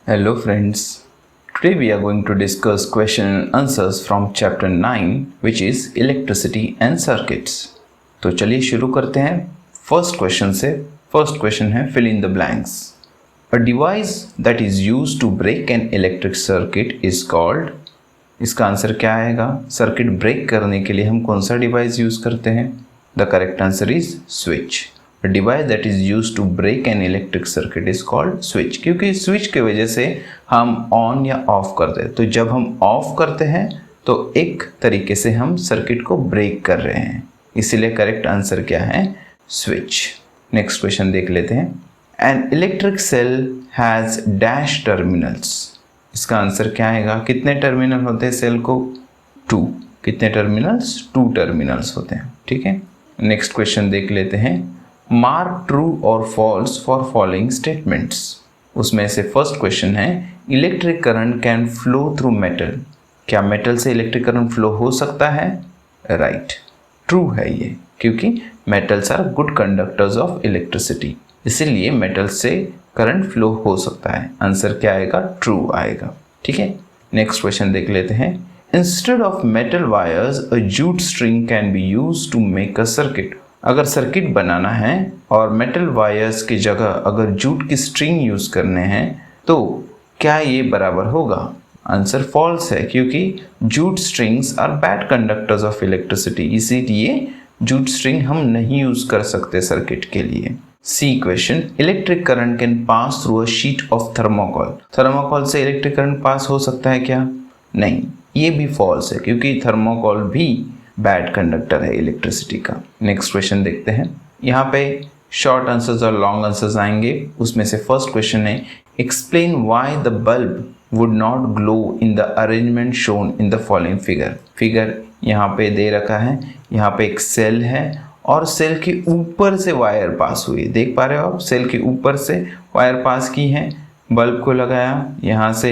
Hello friends, today we are going to discuss question and answers from chapter 9 which is electricity and circuits. तो चलिए शुरू करते हैं first question से। First question है fill in the blanks. A device that is used to break an electric circuit is called, इसका answer क्या आएगा? सर्किट ब्रेक करने के लिए हम कौन सा डिवाइस यूज करते हैं? The correct answer is switch. A device that is used to break an electric circuit is called switch, क्योंकि स्विच की वजह से हम ऑन या ऑफ करते हैं। तो जब हम ऑफ करते हैं तो एक तरीके से हम सर्किट को ब्रेक कर रहे हैं, इसीलिए करेक्ट आंसर क्या है? स्विच। नेक्स्ट क्वेश्चन देख लेते हैं। An electric cell has dash terminals, इसका आंसर क्या आएगा? कितने टर्मिनल होते हैं सेल को? 2। कितने टर्मिनल्स? 2 टर्मिनल्स होते हैं। ठीक है, नेक्स्ट क्वेश्चन देख लेते हैं। Mark true or false for following statements. उसमें से फर्स्ट क्वेश्चन है electric current can flow through metal, क्या मेटल से इलेक्ट्रिक करंट फ्लो हो सकता है? राइट, ट्रू है ये, क्योंकि metals are good conductors of electricity, इसीलिए मेटल से करंट फ्लो हो सकता है। आंसर क्या आएगा? ट्रू आएगा। ठीक है, नेक्स्ट क्वेश्चन देख लेते हैं। Instead of metal wires a jute string can be used to make a circuit, अगर सर्किट बनाना है और मेटल वायर्स की जगह अगर जूट की स्ट्रिंग यूज करने हैं तो क्या ये बराबर होगा? आंसर फॉल्स है, क्योंकि jute strings are bad conductors of electricity, इसीलिए जूट स्ट्रिंग हम नहीं यूज कर सकते सर्किट के लिए। C question, electric current can pass through a sheet of thermocol, thermocol से इलेक्ट्रिक करंट पास हो सकता है क्या? नहीं, ये भी फॉल्स है, क्योंकि थर्मोकोल भी बैड कंडक्टर है इलेक्ट्रिसिटी का। नेक्स्ट क्वेश्चन देखते हैं। यहाँ पे शॉर्ट आंसर्स और लॉन्ग आंसर्स आएंगे। उसमें से फर्स्ट क्वेश्चन है explain why the bulb would not glow in the arrangement shown in the following figure. Figure यहाँ पे दे रखा है, यहाँ पे एक सेल है और सेल के ऊपर से वायर पास हुई है, देख पा रहे हो आप? सेल के ऊपर से वायर पास की है, बल्ब को लगाया, यहाँ से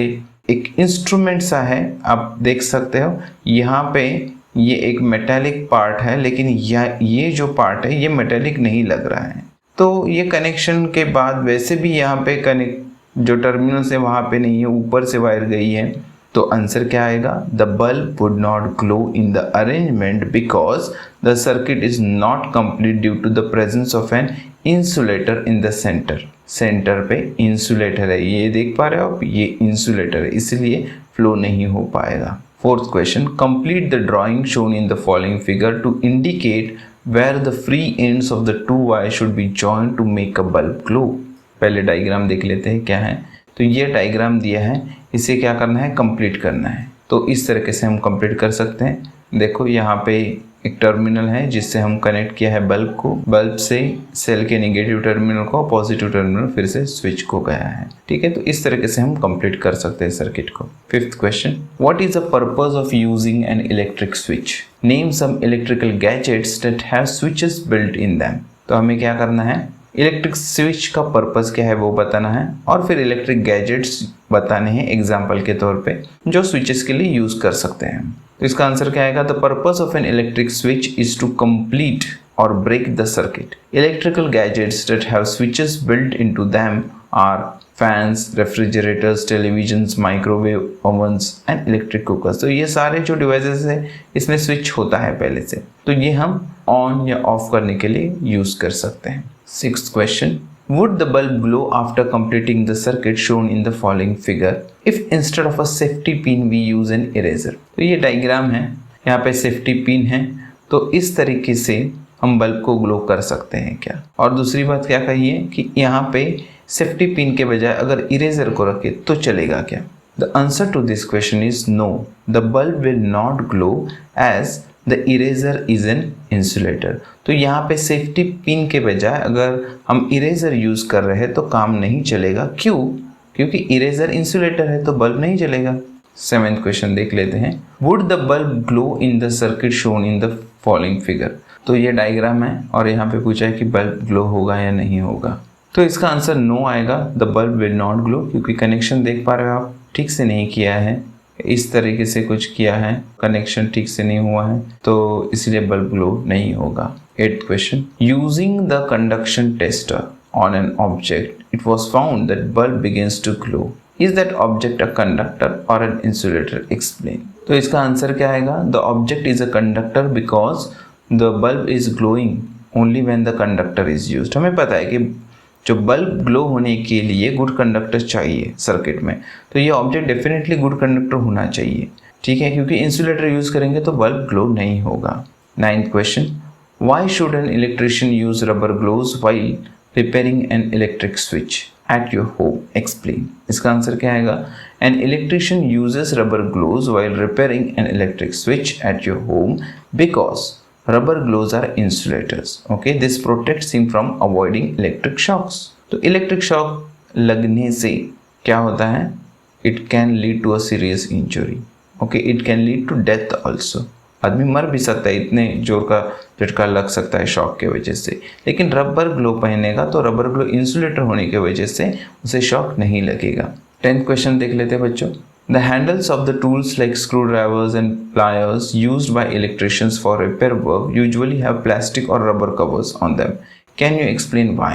एक इंस्ट्रूमेंट सा है, आप देख सकते हो। यहाँ पे ये एक मेटेलिक पार्ट है, लेकिन ये जो पार्ट है ये मेटेलिक नहीं लग रहा है, तो ये कनेक्शन के बाद वैसे भी यहाँ पे कनेक्ट जो टर्मिनल है वहाँ पे नहीं है, ऊपर से वायर गई है। तो आंसर क्या आएगा? The bulb would not glow in the arrangement because the circuit is not complete due to the presence of an insulator in the centre. Centre पे इंसुलेटर है, ये देख पा रहे हो आप? ये इंसुलेटर है, इसलिए फ्लो नहीं हो पाएगा। Fourth question, complete the drawing shown in the following figure to indicate where the free ends of the two wires should be joined to make a bulb glow. पहले डायग्राम देख लेते हैं क्या है। तो ये डायग्राम दिया है, इसे क्या करना है? कंप्लीट करना है। तो इस तरीके से हम कंप्लीट कर सकते हैं। देखो यहाँ पे एक टर्मिनल है जिससे हम कनेक्ट किया है बल्ब को, बल्ब से सेल के नेगेटिव टर्मिनल को, पॉजिटिव टर्मिनल फिर से स्विच को गया है। ठीक है, तो इस तरीके से हम कंप्लीट कर सकते हैं सर्किट को। Fifth question, what is the purpose of using an electric switch? Name some electrical gadgets that have switches built in them. तो हमें क्या करना है? इलेक्ट्रिक स्विच का पर्पस क्या है वो बताना है, और फिर इलेक्ट्रिक गैजेट्स बताने हैं एग्जाम्पल के तौर पे जो स्विचेस के लिए यूज कर सकते हैं। तो इसका आंसर क्या आएगा? The purpose of an electric switch is to complete or break the circuit. Electrical gadgets that have switches built into them are fans, refrigerators, televisions, microwave ovens and electric cookers. तो ये सारे जो devices है इसमें switch होता है पहले से, तो ये हम ऑन या ऑफ करने के लिए यूज कर सकते हैं। Sixth question, would the bulb glow after completing the circuit shown in the following figure if instead of a safety pin we use an eraser? तो ये डायग्राम है, यहाँ पे सेफ्टी पिन है, तो इस तरीके से हम बल्ब को ग्लो कर सकते हैं क्या? और दूसरी बात क्या कही है कि यहाँ पे सेफ्टी पिन के बजाय अगर इरेजर को रखे तो चलेगा क्या? The answer to this question is no. The bulb will not glow as the eraser is an insulator. तो यहाँ पे सेफ्टी पिन के बजाय अगर हम इरेजर यूज कर रहे हैं तो काम नहीं चलेगा। क्यों? क्योंकि इरेजर इंसुलेटर है, तो बल्ब नहीं चलेगा। सेवेंथ क्वेश्चन देख लेते हैं। Would the bulb glow in the circuit shown in the following figure? तो ये डायग्राम है और यहाँ पे पूछा है कि बल्ब ग्लो होगा या नहीं होगा, तो इसका आंसर नो आएगा। The bulb will not glow, क्योंकि कनेक्शन देख पा रहे हो आप, ठीक से नहीं किया है, इस तरीके से कुछ किया है, कनेक्शन ठीक से नहीं हुआ है, तो इसलिए बल्ब ग्लो नहीं होगा। Eighth question, using the conduction tester on an object it was found that bulb begins to glow. Is that object a conductor or an insulator, explain. तो इसका आंसर क्या आएगा, the object is a conductor because the bulb is glowing only when the conductor is used. हमें पता है कि जो bulb glow होने के लिए गुड कंडक्टर चाहिए सर्किट में, तो ये ऑब्जेक्ट डेफिनेटली गुड कंडक्टर होना चाहिए, ठीक है, क्योंकि इंसुलेटर यूज करेंगे तो बल्ब ग्लो नहीं होगा। 9th question, why should an electrician use rubber gloves while repairing an electric switch at your home, explain. इसका आंसर क्या आएगा, an electrician uses rubber gloves while repairing an electric switch at your home because rubber gloves are insulators. Okay, this protects him from avoiding electric shocks. तो electric shock लगने से क्या होता है, it can lead to a serious injury. Okay, it can lead to death also. आदमी मर भी सकता है, इतने जोर का झटका लग सकता है शॉक के वजह से। लेकिन रबर ग्लो पहनेगा तो रबर ग्लो इंसुलेटर होने की वजह से उसे शॉक नहीं लगेगा। 10th क्वेश्चन देख लेते हैं बच्चों। The handles of the tools like screwdrivers and pliers used by electricians for repair work usually have plastic or rubber covers on them. Can you explain why?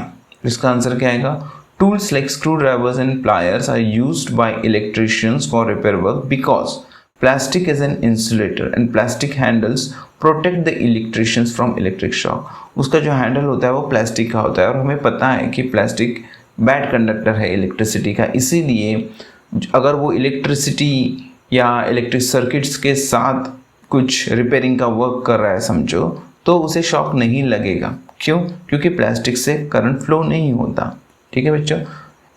इसका आंसर क्या आएगा, tools like screwdrivers and pliers are used by electricians for repair work because plastic is an insulator and plastic handles protect the electricians from electric shock. उसका जो handle होता है वो plastic का होता है और हमें पता है कि प्लास्टिक बैड कंडक्टर है इलेक्ट्रिसिटी का, इसीलिए अगर वो इलेक्ट्रिसिटी या इलेक्ट्रिक सर्किट्स के साथ कुछ रिपेयरिंग का वर्क कर रहा है समझो, तो उसे शॉक नहीं लगेगा। क्यों? क्योंकि प्लास्टिक से करंट फ्लो नहीं होता। ठीक है बच्चों,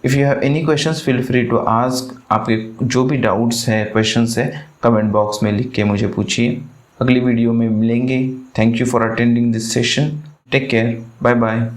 if you have any questions feel free to ask. आपके जो भी डाउट्स है, क्वेश्चंस है, कमेंट बॉक्स में लिख के मुझे पूछिए। अगली वीडियो में मिलेंगे। Thank you for attending this session. Take care, bye bye.